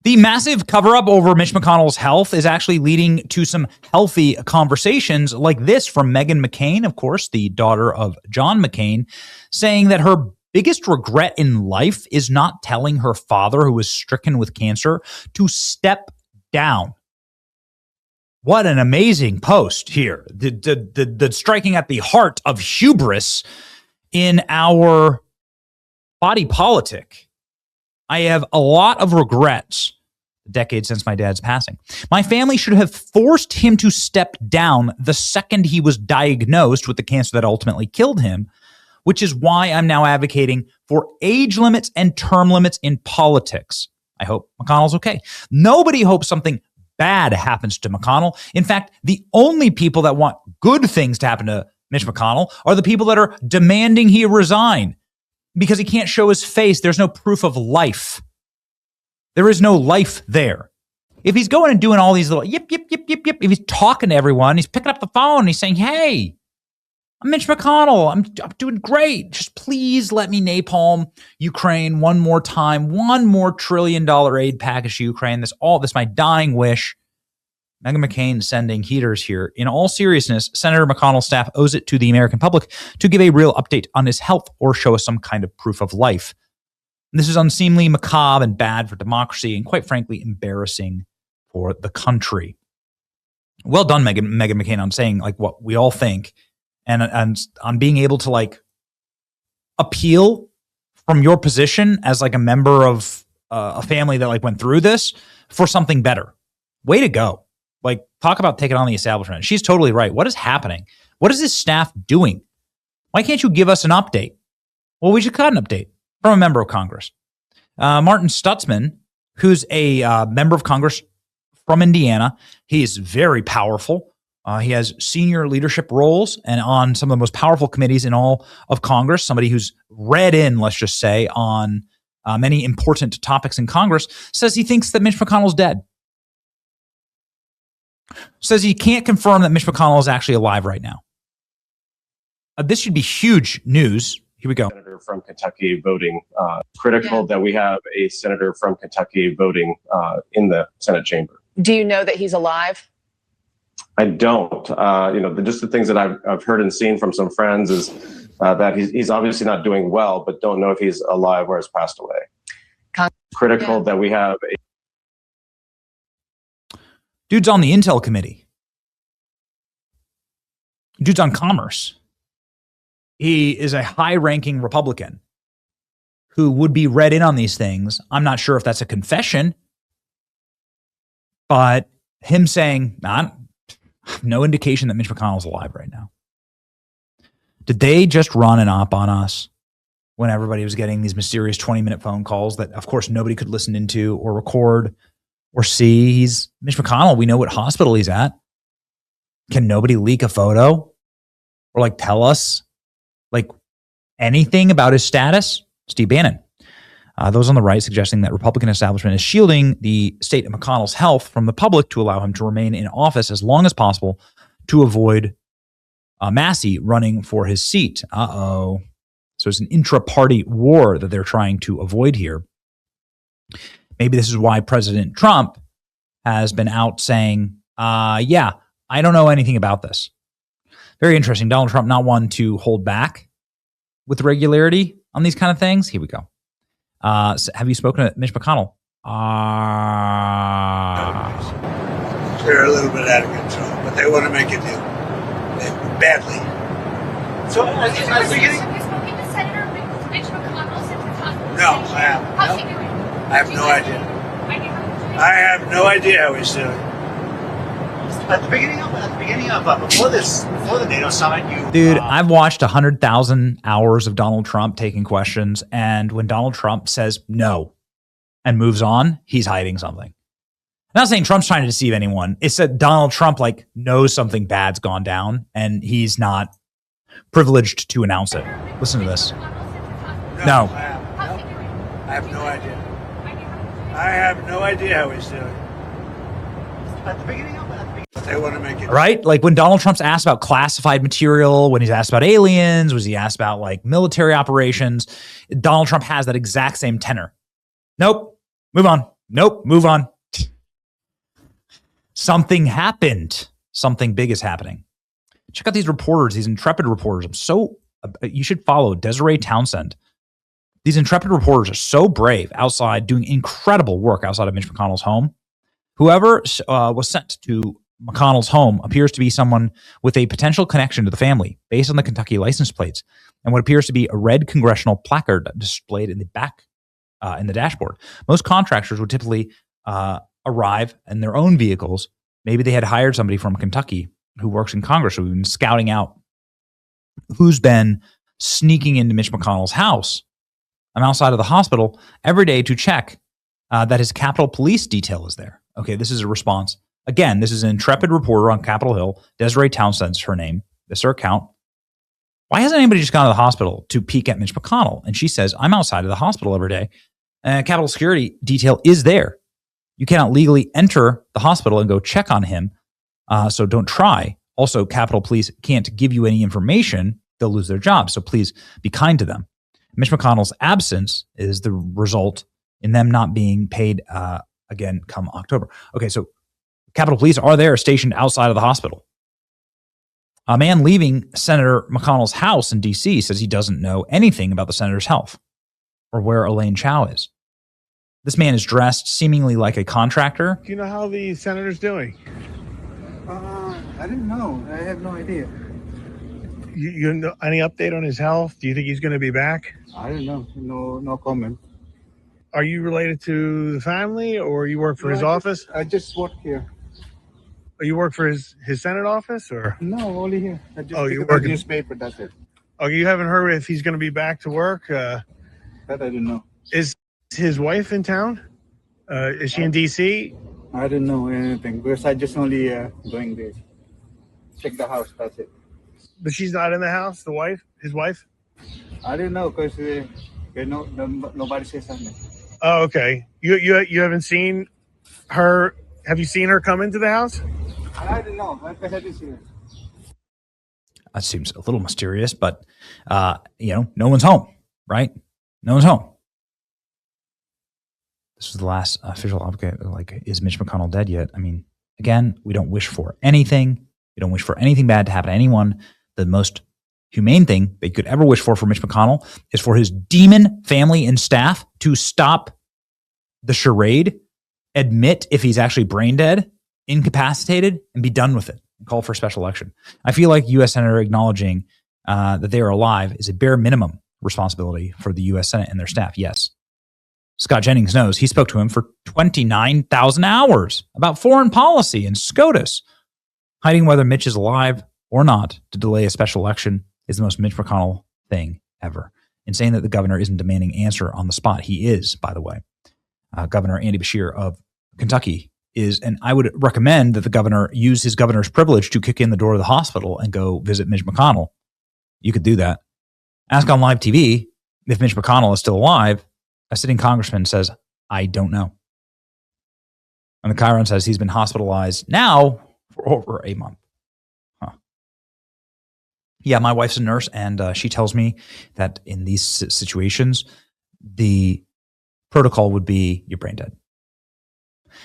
The massive cover-up over Mitch McConnell's health is actually leading to some healthy conversations like this from Meghan McCain, of course, the daughter of John McCain, saying that her biggest regret in life is not telling her father, who was stricken with cancer, to step down. What an amazing post here. The striking at the heart of hubris in our body politic. I have a lot of regrets. A decade since my dad's passing. My family should have forced him to step down the second he was diagnosed with the cancer that ultimately killed him, which is why I'm now advocating for age limits and term limits in politics. I hope McConnell's okay. Nobody hopes something bad happens to McConnell. In fact, the only people that want good things to happen to Mitch McConnell are the people that are demanding he resign. Because he can't show his face, there's no proof of life. There is no life there. If he's going and doing all these little yip, if he's talking to everyone, he's picking up the phone, he's saying, hey, I'm Mitch McConnell, I'm doing great. Just please let me napalm Ukraine one more time, $1 more trillion aid package to Ukraine. This my dying wish. Meghan McCain sending heaters here. In all seriousness, Senator McConnell's staff owes it to the American public to give a real update on his health or show us some kind of proof of life. And this is unseemly, macabre, and bad for democracy, and quite frankly, embarrassing for the country. Well done, Meghan McCain, on saying like what we all think, and on being able to like appeal from your position as like a member of a family that like went through this for something better. Way to go. Like, talk about taking on the establishment. She's totally right. What is happening? What is this staff doing? Why can't you give us an update? Well, we just got an update from a member of Congress. Martin Stutzman, who's a member of Congress from Indiana. He is very powerful. He has senior leadership roles and on some of the most powerful committees in all of Congress, somebody who's read in, let's just say, on many important topics in Congress, says he thinks that Mitch McConnell's dead. Says he can't confirm that Mitch McConnell is actually alive right now. This should be huge news. Here we go. Senator from Kentucky voting. Critical that we have a senator from Kentucky voting in the Senate chamber. Do you know that he's alive? I don't. Just the things that I've heard and seen from some friends is that he's obviously not doing well, but don't know if he's alive or has passed away. Critical that we have a dude's on the Intel committee. Dude's on commerce. He is a high-ranking Republican who would be read in on these things. I'm not sure if that's a confession, but him saying, no indication that Mitch McConnell's alive right now. Did they just run an op on us when everybody was getting these mysterious 20-minute phone calls that, of course, nobody could listen into or record or see? He's Mitch McConnell. We know what hospital he's at. Can nobody leak a photo or like tell us like anything about his status? Steve Bannon. Those on the right suggesting that Republican establishment is shielding the state of McConnell's health from the public to allow him to remain in office as long as possible to avoid Massey running for his seat. So it's an intra-party war that they're trying to avoid here. Maybe this is why President Trump has been out saying, I don't know anything about this. Very interesting. Donald Trump not one to hold back with regularity on these kind of things. Here we go. So have you spoken to Mitch McConnell? They're a little bit out of control, but they want to make a deal. Badly. So, Have you spoken to Senator Mitch McConnell since the time? No, I haven't. How's he doing? I have no idea. I have no idea how he's doing. At the beginning of before the NATO summit, Dude, I've watched 100,000 hours of Donald Trump taking questions, and when Donald Trump says no and moves on, he's hiding something. I'm not saying Trump's trying to deceive anyone. It's that Donald Trump like knows something bad's gone down, and he's not privileged to announce it. Listen to this. No. I have no idea. I have no idea how he's doing. at the beginning of it. They want to make it right. Like when Donald Trump's asked about classified material, when he's asked about aliens, was he asked about like military operations? Donald Trump has that exact same tenor. Nope. Move on. Nope, move on. Something happened. Something big is happening. Check out these reporters, these intrepid reporters. You should follow Desiree Townsend. These intrepid reporters are so brave outside, doing incredible work outside of Mitch McConnell's home. Whoever was sent to McConnell's home appears to be someone with a potential connection to the family based on the Kentucky license plates and what appears to be a red congressional placard displayed in the back in the dashboard. Most contractors would typically arrive in their own vehicles. Maybe they had hired somebody from Kentucky who works in Congress, who've been scouting out who's been sneaking into Mitch McConnell's house. I'm outside of the hospital every day to check that his Capitol Police detail is there. Okay, this is a response. Again, this is an intrepid reporter on Capitol Hill. Desiree Townsend's her name. This is her account. Why hasn't anybody just gone to the hospital to peek at Mitch McConnell? And she says, I'm outside of the hospital every day. Capitol Security detail is there. You cannot legally enter the hospital and go check on him, so don't try. Also, Capitol Police can't give you any information. They'll lose their job, so please be kind to them. Mitch McConnell's absence is the result in them not being paid again come October. Okay, so Capitol Police are there stationed outside of the hospital. A man leaving Senator McConnell's house in D.C. says he doesn't know anything about the senator's health or where Elaine Chao is. This man is dressed seemingly like a contractor. Do you know how the senator's doing? I didn't know. I have no idea. You know any update on his health? Do you think he's going to be back? I don't know. No comment. Are you related to the family, or you work for his office? I just work here. Or you work for his Senate office, or? No, only here. I just you pick up work the in- newspaper. That's it. Oh, you haven't heard if he's going to be back to work? That I don't know. Is his wife in town? Is she in D.C.? I don't know anything because I just only going there. Check the house. That's it. But she's not in the house, his wife? I don't know because nobody says something. Oh, okay. You haven't seen her? Have you seen her come into the house? I don't know. Like I said, it's here. That seems a little mysterious, but no one's home, right? No one's home. This was the last official update. Like, is Mitch McConnell dead yet? I mean, again, we don't wish for anything. We don't wish for anything bad to happen to anyone. The most humane thing they could ever wish for Mitch McConnell is for his demon family and staff to stop the charade, admit if he's actually brain dead, incapacitated, and be done with it, and call for a special election. I feel like U.S. Senator acknowledging that they are alive is a bare minimum responsibility for the U.S. Senate and their staff. Yes. Scott Jennings knows. He spoke to him for 29,000 hours about foreign policy and SCOTUS. Hiding whether Mitch is alive or not to delay a special election is the most Mitch McConnell thing ever. And saying that the governor isn't demanding answer on the spot. He is, by the way. Governor Andy Beshear of Kentucky is, and I would recommend that the governor use his governor's privilege to kick in the door of the hospital and go visit Mitch McConnell. You could do that. Ask on live TV if Mitch McConnell is still alive. A sitting congressman says, I don't know. And the Chiron says he's been hospitalized now for over a month. Huh. Yeah, my wife's a nurse, and she tells me that in these situations, the protocol would be you're brain dead.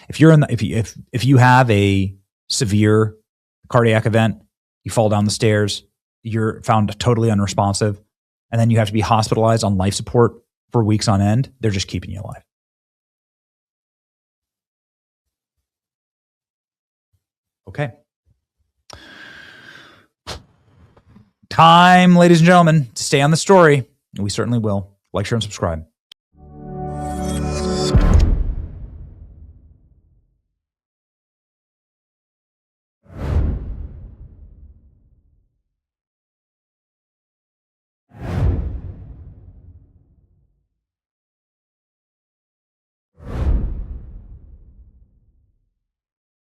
If you're if you have a severe cardiac event, you fall down the stairs, you're found totally unresponsive, and then you have to be hospitalized on life support for weeks on end, they're just keeping you alive. Okay. Time, ladies and gentlemen, to stay on the story. We certainly will. Like, share, and subscribe.